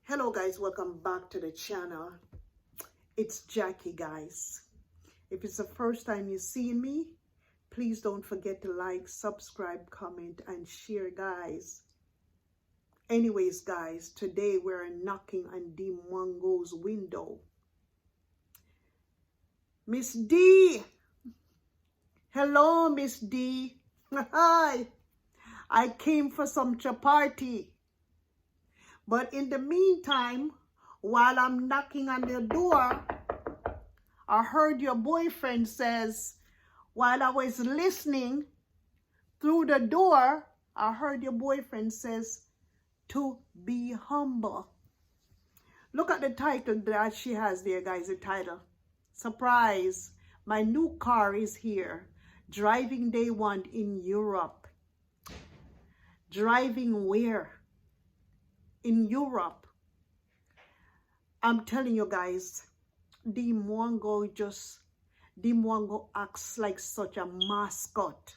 Hello guys, welcome back to the channel. It's Jackie, guys. If it's the first time you're seeing me, please don't forget to like, subscribe, comment, and share, guys. Anyways, guys, today we're knocking on Dee Mwango's window. Miss Dee! Hello, Miss Dee. Hi! I came for some chapati. But in the meantime, while I'm knocking on the door, I heard your boyfriend says, while I was listening through the door, I heard your boyfriend says, to be humble. Look at the title that she has there, guys, the title. Surprise, my new car is here. Driving day one in Europe. Driving where? In Europe. I'm telling you guys, Dee Mwango acts like such a mascot.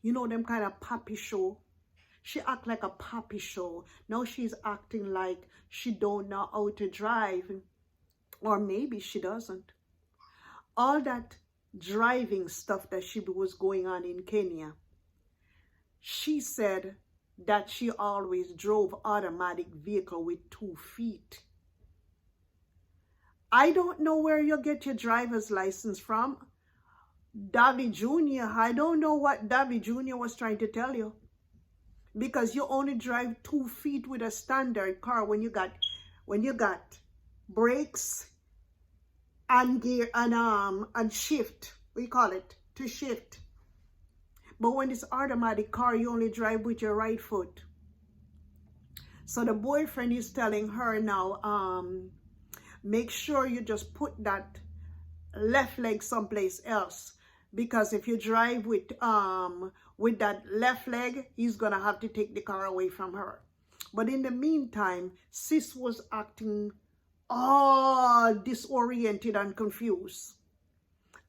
You know them kind of puppy show. She act like a puppy show. Now she's acting like she don't know how to drive. Or maybe she doesn't. All that driving stuff that she was going on in Kenya. She said that she always drove automatic vehicle with 2 feet. I don't know where you get your driver's license from. Davy Jr., I don't know what Davy Jr. was trying to tell you. Because you only drive 2 feet with a standard car when you got brakes and gear and shift. We call it to shift. But when it's automatic car, you only drive with your right foot. So the boyfriend is telling her now, make sure you just put that left leg someplace else. Because if you drive with that left leg, he's gonna have to take the car away from her. But in the meantime, sis was acting all disoriented and confused.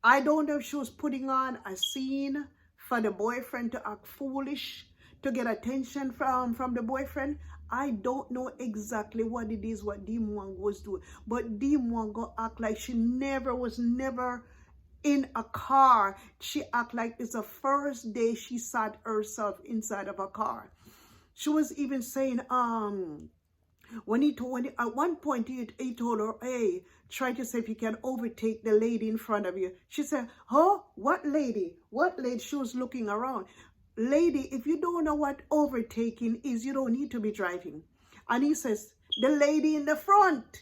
I don't know if she was putting on a scene for the boyfriend to act foolish, to get attention from the boyfriend. I don't know exactly what it is, what Dee Mwango was doing. But Dee Mwango act like she was never in a car. She act like it's the first day she sat herself inside of a car. She was even saying, at one point he told her, hey, try to see if you can overtake the lady in front of you. She said, oh, what lady? What lady? She was looking around. Lady, if you don't know what overtaking is, you don't need to be driving. And he says, the lady in the front.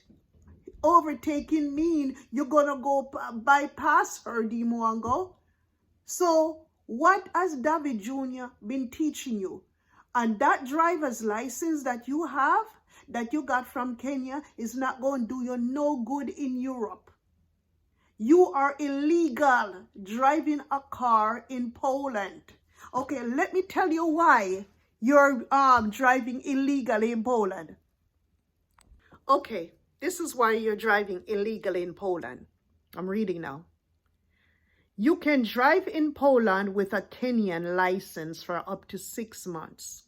Overtaking mean you're gonna go bypass her, Dee Mwango. So what has David Jr. been teaching you? And that driver's license that you have, that you got from Kenya, is not going to do you no good in Europe. You are illegal driving a car in Poland. Okay, let me tell you why you're driving illegally in Poland. Okay, this is why you're driving illegally in Poland. I'm reading now. You can drive in Poland with a Kenyan license for up to 6 months.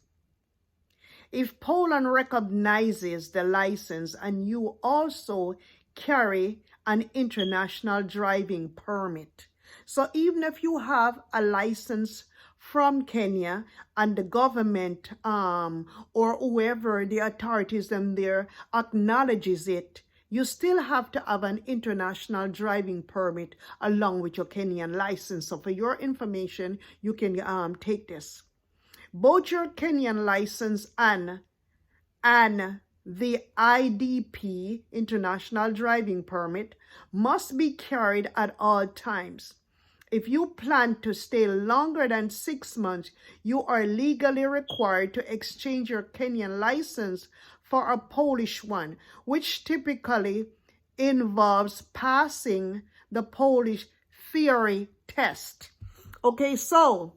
If Poland recognizes the license and you also carry an international driving permit. So even if you have a license from Kenya and the government or whoever the authorities in there acknowledges it, you still have to have an international driving permit along with your Kenyan license. So for your information, you can take this. Both your Kenyan license and the IDP, International Driving Permit, must be carried at all times. If you plan to stay longer than 6 months, you are legally required to exchange your Kenyan license for a Polish one, which typically involves passing the Polish theory test. Okay, so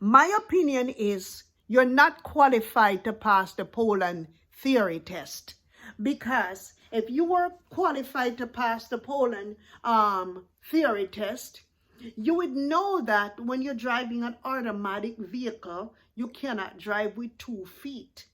my opinion is you're not qualified to pass the Poland theory test, because if you were qualified to pass the Poland theory test, you would know that when you're driving an automatic vehicle, you cannot drive with 2 feet.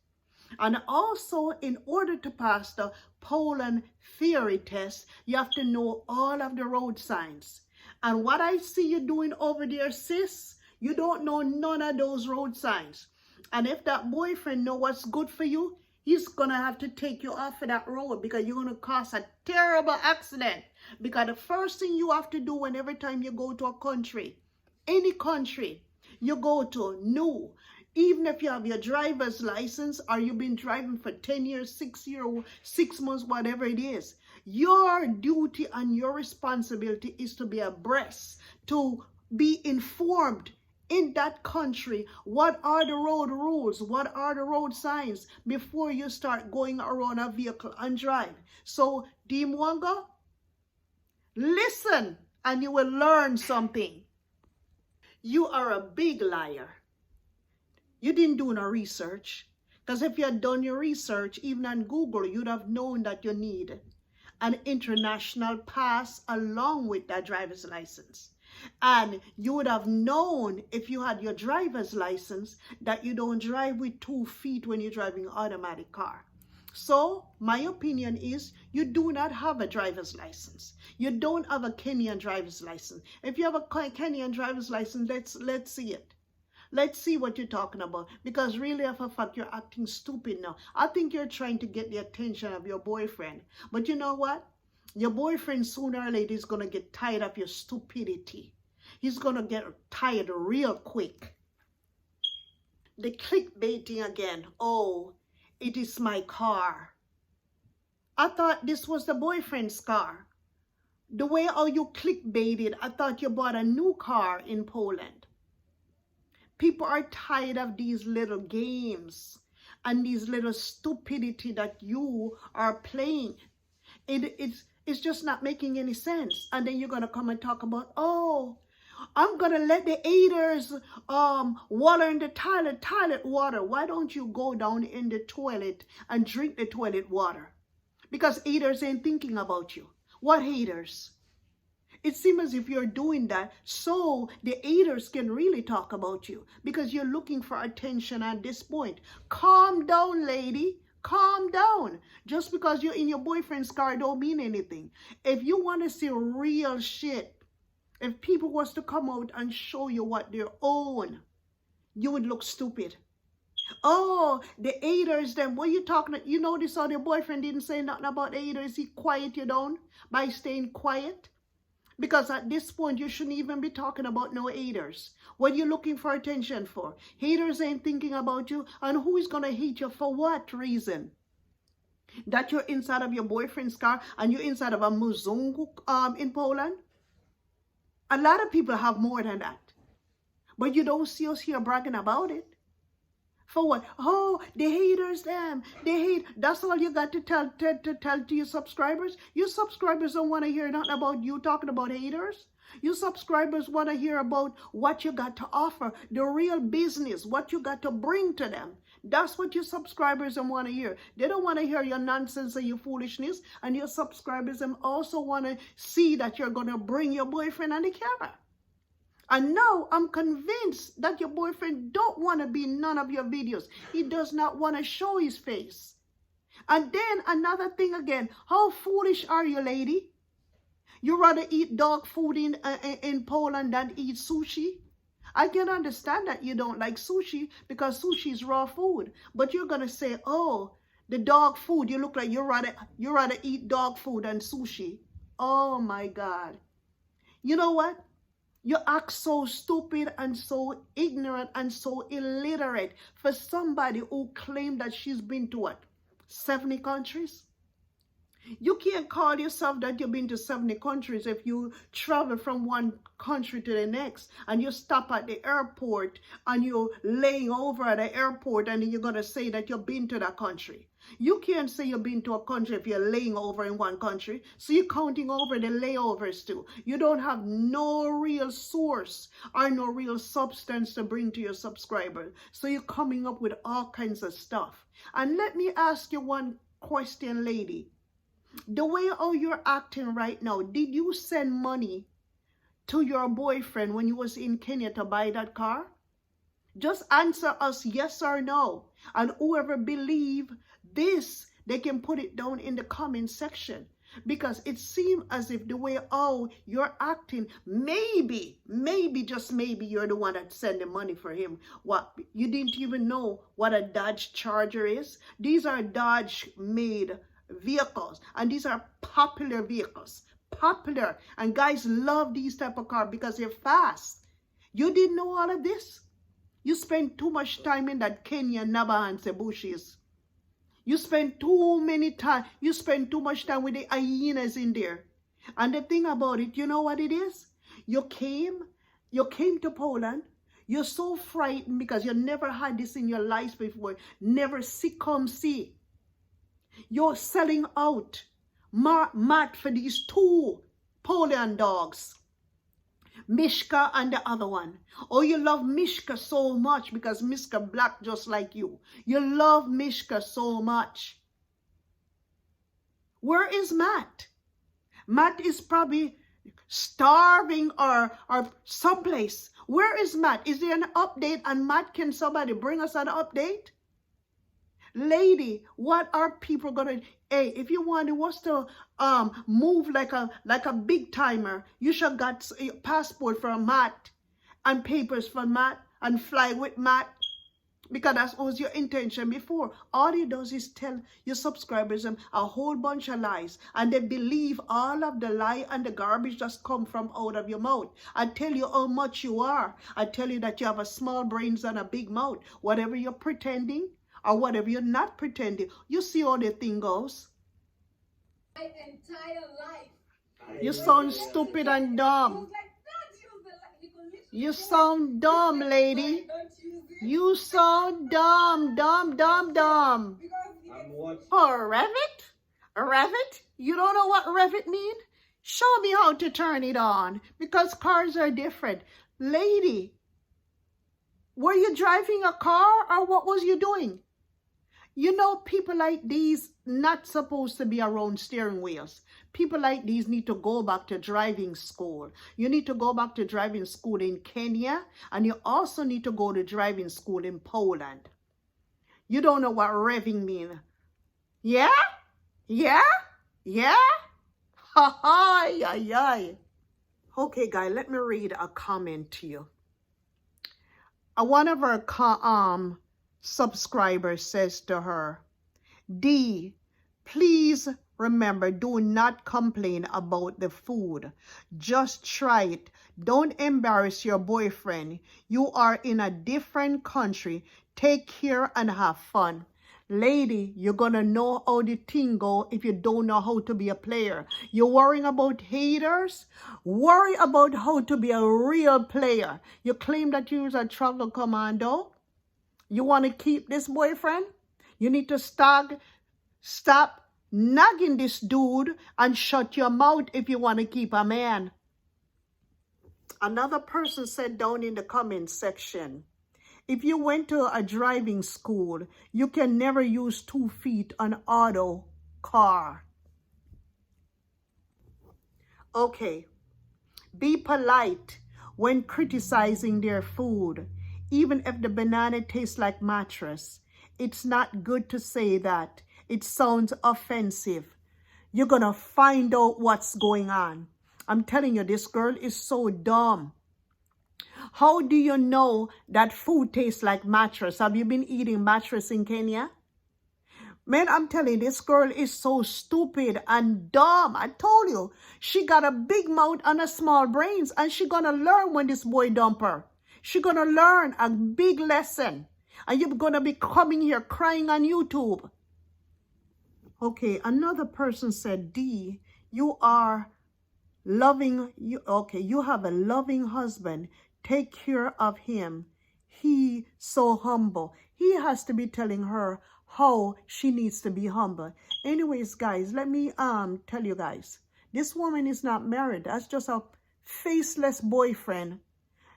And also, in order to pass the Poland theory test, you have to know all of the road signs. And what I see you doing over there, sis, you don't know none of those road signs. And if that boyfriend know what's good for you, he's going to have to take you off of that road because you're going to cause a terrible accident. Because the first thing you have to do when every time you go to a country, any country you go to, new, even if you have your driver's license or you've been driving for 10 years, 6 years, 6 months, whatever it is, your duty and your responsibility is to be abreast, to be informed in that country. What are the road rules? What are the road signs before you start going around a vehicle and drive? So, Dee Mwango, listen and you will learn something. You are a big liar. You didn't do no research. Because if you had done your research, even on Google, you'd have known that you need an international pass along with that driver's license. And you would have known if you had your driver's license that you don't drive with 2 feet when you're driving an automatic car. So my opinion is you do not have a driver's license. You don't have a Kenyan driver's license. If you have a Kenyan driver's license, let's see it. Let's see what you're talking about. Because really, for a fact, you're acting stupid now. I think you're trying to get the attention of your boyfriend. But you know what? Your boyfriend sooner or later is going to get tired of your stupidity. He's going to get tired real quick. The clickbaiting again. Oh, it is my car. I thought this was the boyfriend's car. The way how you clickbaited, I thought you bought a new car in Poland. People are tired of these little games and these little stupidity that you are playing. It's just not making any sense. And then you're going to come and talk about, oh, I'm going to let the haters water in the toilet water. Why don't you go down in the toilet and drink the toilet water? Because haters ain't thinking about you. What haters? It seems as if you're doing that so the haters can really talk about you because you're looking for attention at this point. Calm down, lady. Calm down. Just because you're in your boyfriend's car don't mean anything. If you want to see real shit, if people was to come out and show you what they own, you would look stupid. Oh, the haters, then what are you talking about? You notice how your boyfriend didn't say nothing about the haters. He quiet you down by staying quiet. Because at this point, you shouldn't even be talking about no haters. What are you looking for attention for? Haters ain't thinking about you. And who is going to hate you for what reason? That you're inside of your boyfriend's car and you're inside of a muzungu in Poland? A lot of people have more than that. But you don't see us here bragging about it. For what? Oh, the haters, them. They hate. That's all you got to tell to your subscribers? Your subscribers don't want to hear nothing about you talking about haters. Your subscribers want to hear about what you got to offer, the real business, what you got to bring to them. That's what your subscribers don't want to hear. They don't want to hear your nonsense and your foolishness. And your subscribers also want to see that you're going to bring your boyfriend on the camera. And now I'm convinced that your boyfriend don't want to be in none of your videos. He does not want to show his face. And then another thing again, how foolish are you, lady? You rather eat dog food in Poland than eat sushi? I can understand that you don't like sushi because sushi is raw food. But you're going to say, oh, the dog food, you look like you rather eat dog food than sushi. Oh my God. You know what? You act so stupid and so ignorant and so illiterate for somebody who claimed that she's been to what? 70 countries? You can't call yourself that you've been to 70 countries if you travel from one country to the next and you stop at the airport and you're laying over at the airport and then you're going to say that you've been to that country. You can't say you've been to a country if you're laying over in one country. So you're counting over the layovers too. You don't have no real source or no real substance to bring to your subscribers. So you're coming up with all kinds of stuff. And let me ask you one question, lady. The way how you're acting right now, did you send money to your boyfriend when you was in Kenya to buy that car? Just answer us yes or no. And whoever believe this, they can put it down in the comment section. Because it seems as if the way, oh, you're acting, maybe, just maybe you're the one that sent the money for him. What, you didn't even know what a Dodge Charger is? These are Dodge made vehicles, and these are popular vehicles. Popular. And guys love these type of cars because they're fast. You didn't know all of this? You spend too much time in that Kenya, Naba, and Sebushes. You spend too much time with the hyenas in there. And the thing about it, you know what it is? You came to Poland. You're so frightened because you never had this in your life before. Never see. You're selling out Matt for these two Poland dogs. Mishka and the other one. Oh, you love Mishka so much because Mishka black just like you. You love Mishka so much. Where is Matt? Matt is probably starving or someplace. Where is Matt? Is there an update? And Matt, can somebody bring us an update? Lady, what are people gonna? Hey, if you want us to move like a big timer, you should got a passport for Matt and papers for Matt and fly with Matt, because that was your intention before. All he does is tell your subscribers a whole bunch of lies, and they believe all of the lie and the garbage just come from out of your mouth. I tell you how much you are. I tell you that you have a small brains and a big mouth. Whatever you're pretending, or whatever you're not pretending, you see how the thing goes. My entire life. You sound stupid and dumb. You sound dumb, lady. You sound dumb. Oh, Revit? You don't know what Revit mean? Show me how to turn it on, because cars are different. Lady, were you driving a car or what was you doing? You know, people like these not supposed to be around steering wheels. People like these need to go back to driving school. You need to go back to driving school in Kenya, and you also need to go to driving school in Poland. You don't know what revving means. Yeah? Ha ha, yay. Okay, guys, let me read a comment to you. One of our subscriber says to her, Dee, please remember, do not complain about the food. Just try it. Don't embarrass your boyfriend. You are in a different country. Take care and have fun. Lady, you're gonna know how the thing go if you don't know how to be a player. You're worrying about haters? Worry about how to be a real player. You claim that you're a travel commando? You want to keep this boyfriend? You need to stop nagging this dude and shut your mouth if you want to keep a man. Another person said down in the comment section, if you went to a driving school, you can never use 2 feet on auto car. Okay. Be polite when criticizing their food. Even if the banana tastes like mattress, it's not good to say that. It sounds offensive. You're gonna find out what's going on. I'm telling you, this girl is so dumb. How do you know that food tastes like mattress? Have you been eating mattress in Kenya? Man, I'm telling you, this girl is so stupid and dumb. I told you, she got a big mouth and a small brains, and she gonna learn when this boy dump her. She's going to learn a big lesson. And you're going to be coming here crying on YouTube. Okay, another person said, Dee, you are loving, you have a loving husband. Take care of him. He so humble. He has to be telling her how she needs to be humble. Anyways, guys, let me tell you guys. This woman is not married. That's just a faceless boyfriend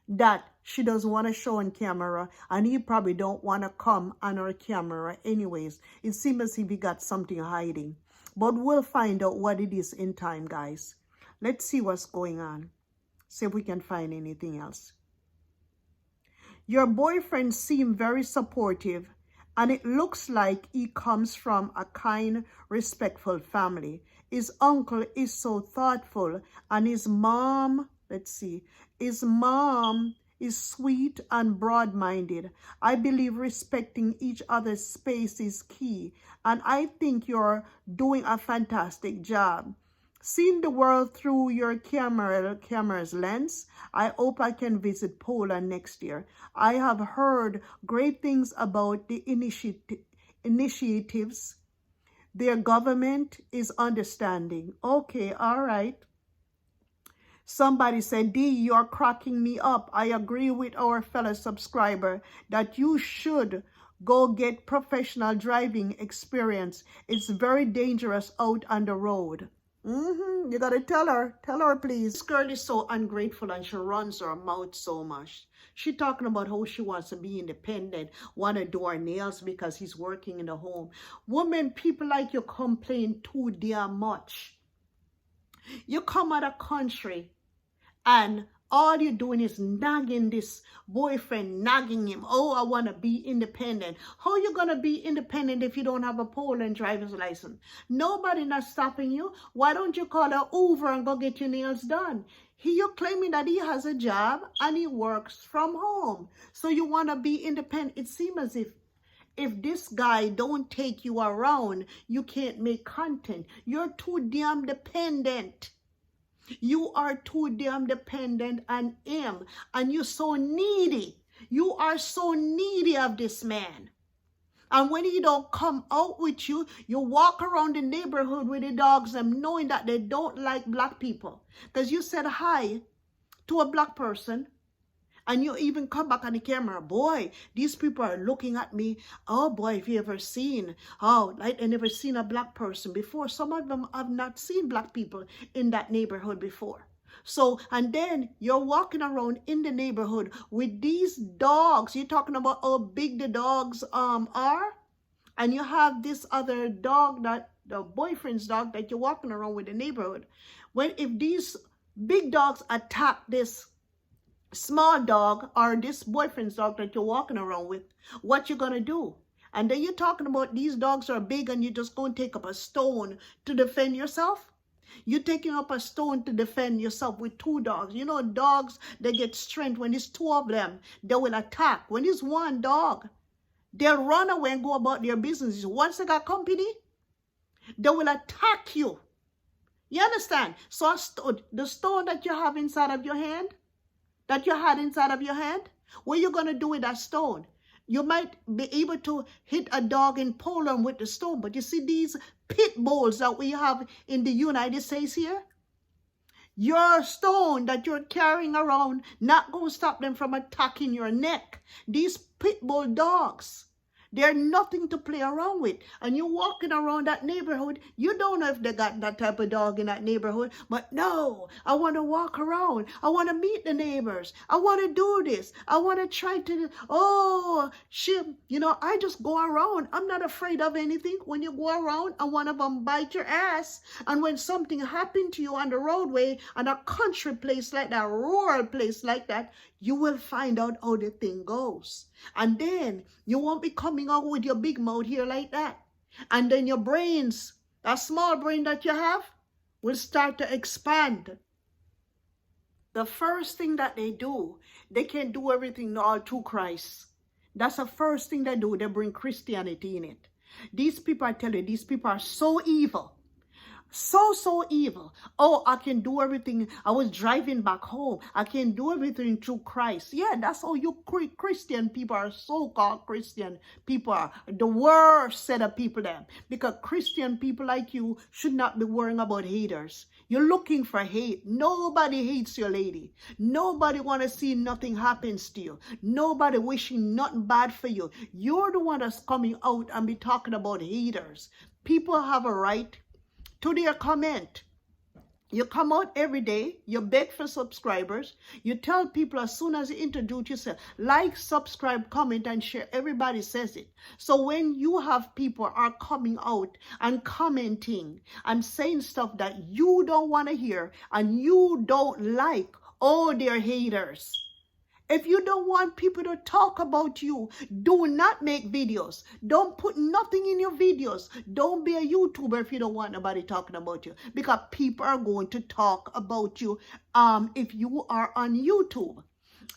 that she doesn't want to show on camera, and he probably don't want to come on her camera anyways. It seems as if he got something hiding, but we'll find out what it is in time, guys. Let's see what's going on. See if we can find anything else. Your boyfriend seemed very supportive, and it looks like he comes from a kind, respectful family. His uncle is so thoughtful, and his mom, his mom is sweet and broad-minded. I believe respecting each other's space is key, and I think you're doing a fantastic job. Seeing the world through your camera's lens, I hope I can visit Poland next year. I have heard great things about the initiatives. Their government is understanding. Okay, all right. Somebody said, Dee, you're cracking me up. I agree with our fellow subscriber that you should go get professional driving experience. It's very dangerous out on the road. You gotta tell her, please. This girl is so ungrateful and she runs her mouth so much. She talking about how she wants to be independent, want to do her nails because he's working in the home. Women, people like you complain too damn much. You come out of country and all you're doing is nagging this boyfriend, nagging him. Oh, I want to be independent. How you going to be independent if you don't have a Poland driver's license? Nobody not stopping you. Why don't you call an Uber and go get your nails done? You're claiming that he has a job and he works from home. So you want to be independent. It seems as if this guy don't take you around, you can't make content. You're too damn dependent. You are too damn dependent on him, and you're so needy. You are so needy of this man. And when he don't come out with you, you walk around the neighborhood with the dogs and knowing that they don't like black people. Because you said hi to a black person, and you even come back on the camera. Boy, these people are looking at me. Oh boy, have you ever seen? Oh, like I never seen a black person before. Some of them have not seen black people in that neighborhood before. So, and then you're walking around in the neighborhood with these dogs. You're talking about how big the dogs are. And you have this other dog, that the boyfriend's dog that you're walking around with in the neighborhood. If these big dogs attack this small dog or this boyfriend's dog that you're walking around with, what you gonna do? And then you're talking about these dogs are big and you're just going to take up a stone to defend yourself? You're taking up a stone to defend yourself with two dogs. You know, dogs, they get strength. When it's two of them, they will attack. When it's one dog, they'll run away and go about their business. Once they got company, they will attack you. You understand? So the stone that you have inside of your hand, that you had inside of your hand, what are you going to do with that stone? You might be able to hit a dog in Poland with the stone, but you see these pit bulls that we have in the United States here? Your stone that you're carrying around not going to stop them from attacking your neck. These pit bull dogs, they're nothing to play around with. And you're walking around that neighborhood. You don't know if they got that type of dog in that neighborhood. But no, I want to walk around. I want to meet the neighbors. I want to do this. I want to try to, I just go around. I'm not afraid of anything. When you go around and one of them bite your ass. And when something happened to you on the roadway, on a country place like that, rural place like that, you will find out how the thing goes. And then you won't be coming out with your big mouth here like that. And then your brains, that small brain that you have, will start to expand. The first thing that they do, they can do everything all through Christ. That's the first thing they do. They bring Christianity in it. These people, I tell you, these people are so evil. So evil. Oh, I can do everything. I was driving back home. I can do everything through Christ. Yeah, that's how you Christian people are. So-called Christian people are the worst set of people then. Because Christian people like you should not be worrying about haters. You're looking for hate. Nobody hates your lady. Nobody want to see nothing happens to you. Nobody wishing nothing bad for you. You're the one that's coming out and be talking about haters. People have a right to their comment. You come out every day, you beg for subscribers, you tell people as soon as you introduce yourself, like, subscribe, comment, and share. Everybody says it. So when you have people are coming out and commenting and saying stuff that you don't want to hear and you don't like, oh, they're haters. If you don't want people to talk about you, do not make videos. Don't put nothing in your videos. Don't be a YouTuber if you don't want nobody talking about you, because people are going to talk about you if you are on YouTube.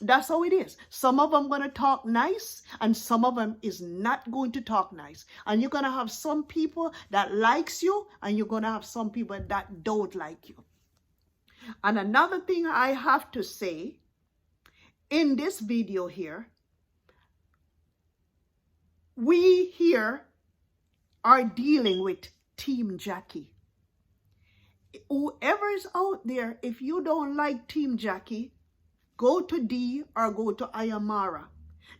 That's how it is. Some of them going to talk nice and some of them is not going to talk nice. And you're going to have some people that likes you and you're going to have some people that don't like you. And another thing I have to say, in this video here, we here are dealing with Team Jackie. Whoever is out there, if you don't like Team Jackie, go to Dee or go to Ayamara.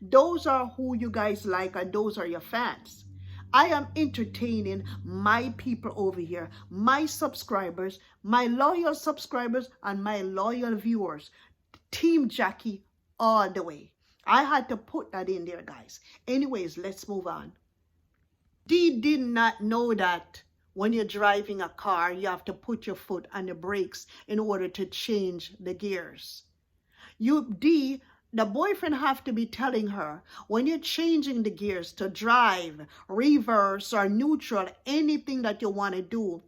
Those are who you guys like and those are your fans. I am entertaining my people over here, my subscribers, my loyal subscribers and my loyal viewers. Team Jackie all the way. I had to put that in there, guys. Anyways, let's move on. Dee did not know that when you're driving a car, you have to put your foot on the brakes in order to change the gears. Dee, the boyfriend have to be telling her, when you're changing the gears to drive, reverse, or neutral, anything that you want to do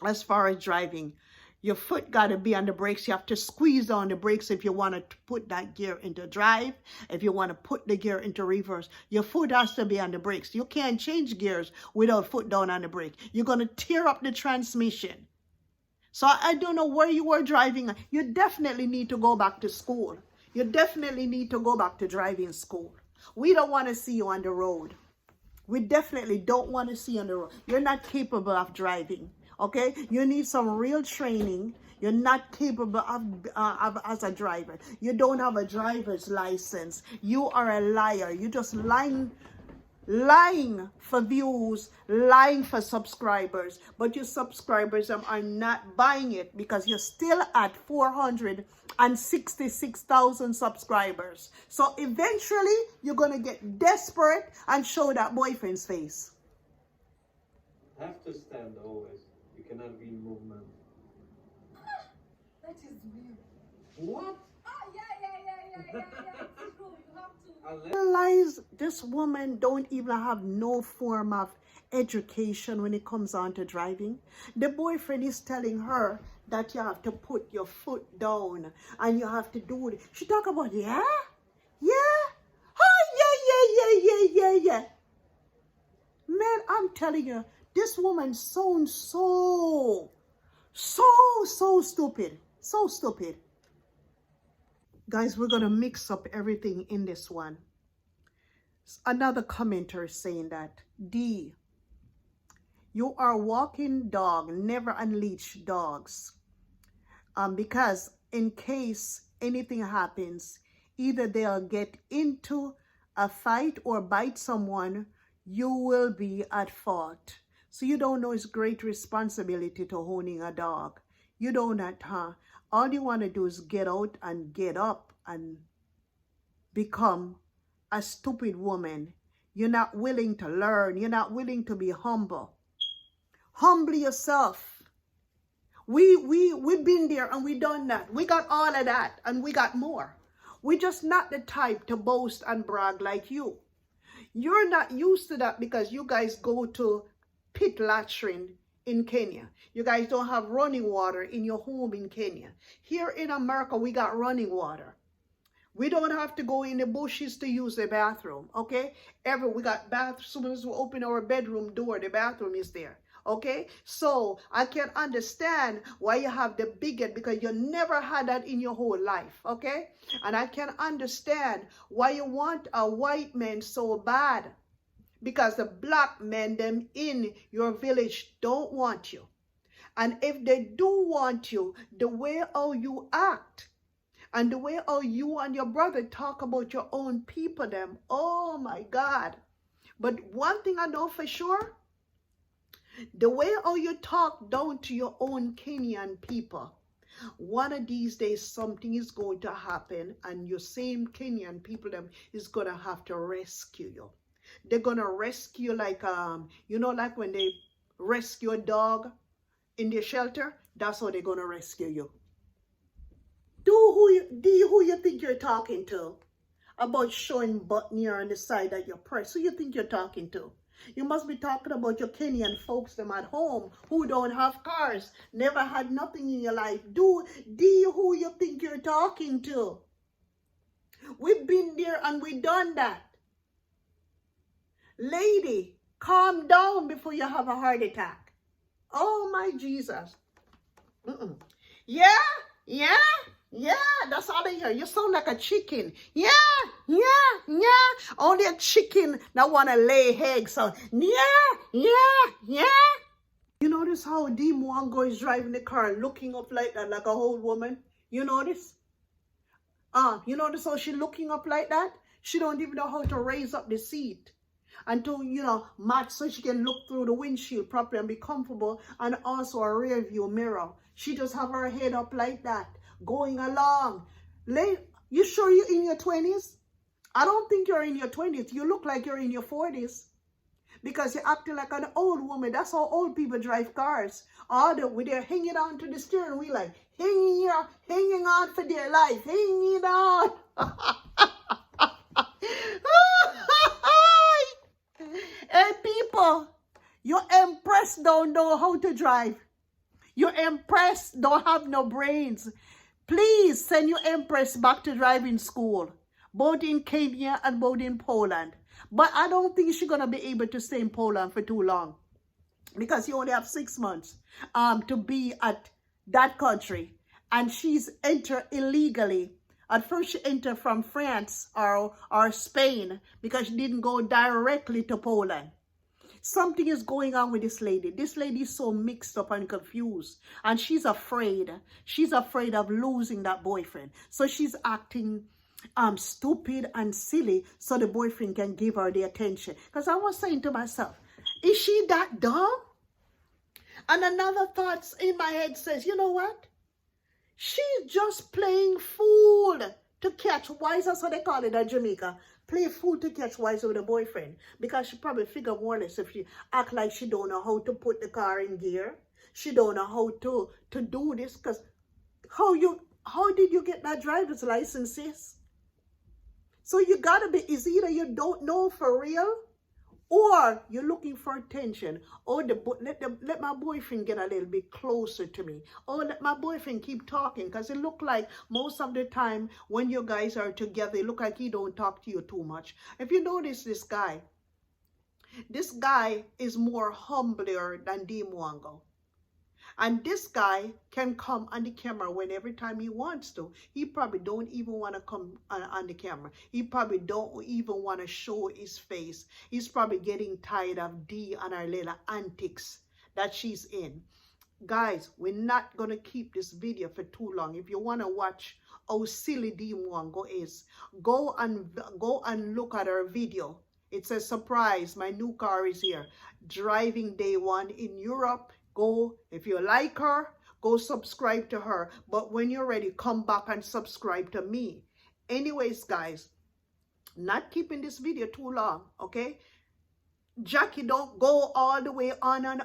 as far as driving, your foot got to be on the brakes. You have to squeeze on the brakes if you want to put that gear into drive. If you want to put the gear into reverse, your foot has to be on the brakes. You can't change gears without foot down on the brake. You're going to tear up the transmission. So I don't know where you were driving. You definitely need to go back to school. You definitely need to go back to driving school. We don't want to see you on the road. We definitely don't want to see you on the road. You're not capable of driving. Okay, you need some real training. You're not capable of as a driver. You don't have a driver's license. You are a liar. You just lying for views, lying for subscribers. But your subscribers are not buying it because you're still at 466,000 subscribers. So eventually you're gonna get desperate and show that boyfriend's face. Have to stand always. You cannot be in movement. That is weird. What? Yeah. It's true. You have to. Realize this woman don't even have no form of education when it comes on to driving. The boyfriend is telling her that you have to put your foot down and you have to do it. She talk about, yeah? Oh, yeah. Man, I'm telling you, this woman sounds so stupid. So stupid. Guys, we're going to mix up everything in this one. Another commenter saying that, Dee, you are walking dog, never unleash dogs. Because in case anything happens, either they'll get into a fight or bite someone, you will be at fault. So you don't know it's great responsibility to owning a dog. You don't know, huh? All you want to do is get out and get up and become a stupid woman. You're not willing to learn. You're not willing to be humble. Humble yourself. We've been there and we done that. We got all of that and we got more. We're just not the type to boast and brag like you. You're not used to that because you guys go to pit latrine in Kenya. You guys don't have running water in your home in Kenya. Here in America, we got running water. We don't have to go in the bushes to use the bathroom, okay? We got bath. As soon as we open our bedroom door, the bathroom is there, okay? So I can understand why you have the bigot because you never had that in your whole life, okay? And I can understand why you want a white man so bad because the black men, them in your village don't want you. And if they do want you, the way how you act, and the way how you and your brother talk about your own people, them, oh my God. But one thing I know for sure, the way how you talk down to your own Kenyan people, one of these days something is going to happen and your same Kenyan people, them, is going to have to rescue you. They're going to rescue like, you know, like when they rescue a dog in their shelter, that's how they're going to rescue you. Who you think you're talking to? About showing button here on the side of your purse. Who you think you're talking to? You must be talking about your Kenyan folks them at home who don't have cars, never had nothing in your life. Who you think you're talking to? We've been there and we done that. Lady, calm down before you have a heart attack. Oh my Jesus. Yeah, that's all I hear. You sound like a chicken. Yeah. Only a chicken that want to lay eggs. So, yeah. You notice how Dee Mwango is driving the car looking up like that, like a old woman? You notice? You notice how she looking up like that? She don't even know how to raise up the seat and to, match so she can look through the windshield properly and be comfortable, and also a rear view mirror. She just have her head up like that, going along. You sure you're in your 20s? I don't think you're in your 20s. You look like you're in your 40s because you're acting like an old woman. That's how old people drive cars. With their hanging on to the steering wheel, like hanging on for their life, hanging on. Hey people, your Empress don't know how to drive. Your Empress don't have no brains. Please send your Empress back to driving school, both in Kenya and both in Poland. But I don't think she's going to be able to stay in Poland for too long, because you only have 6 months to be at that country. And she's entered illegally. At first she entered from France or Spain because she didn't go directly to Poland. Something is going on with this lady. This lady is so mixed up and confused. And she's afraid. She's afraid of losing that boyfriend. So she's acting stupid and silly so the boyfriend can give her the attention. Because I was saying to myself, is she that dumb? And another thought in my head says, you know what? She's just playing fool to catch wise. That's what they call it in Jamaica. Play fool to catch wise with a boyfriend. Because she probably figure more or less if she act like she don't know how to put the car in gear. She don't know how to do this. Because how did you get that driver's license, sis? So you gotta be, it's either you don't know for real, or you're looking for attention. Or let my boyfriend get a little bit closer to me. Or let my boyfriend keep talking. Because it look like most of the time when you guys are together, it look like he don't talk to you too much. If you notice this guy is more humbler than Dee Mwango. And this guy can come on the camera every time he wants to. He probably don't even want to come on the camera. He probably don't even want to show his face. He's probably getting tired of Dee and her little antics that she's in. Guys, we're not going to keep this video for too long. If you want to watch how silly Dee Mwango is, go and look at her video. It says, surprise, my new car is here. Driving day 1 in Europe. Go, if you like her, go subscribe to her. But when you're ready, come back and subscribe to me. Anyways, guys, not keeping this video too long, okay? Jackie, don't go all the way on and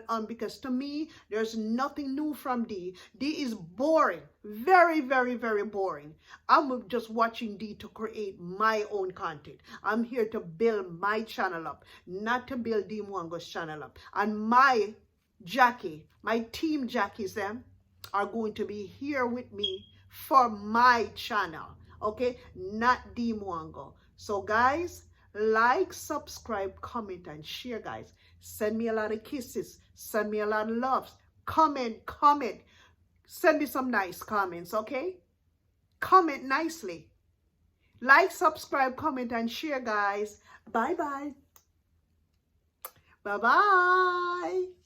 on, because to me, there's nothing new from Dee. Dee is boring. Very, very, very boring. I'm just watching Dee to create my own content. I'm here to build my channel up, not to build Dee Mwango's channel up. And my Jackie, my team Jackies them are going to be here with me for my channel, okay? Not Dee Mwango. So guys, like, subscribe, comment, and share, guys. Send me a lot of kisses. Send me a lot of loves. Comment. Send me some nice comments, okay? Comment nicely. Like, subscribe, comment, and share, guys. Bye-bye. Bye-bye.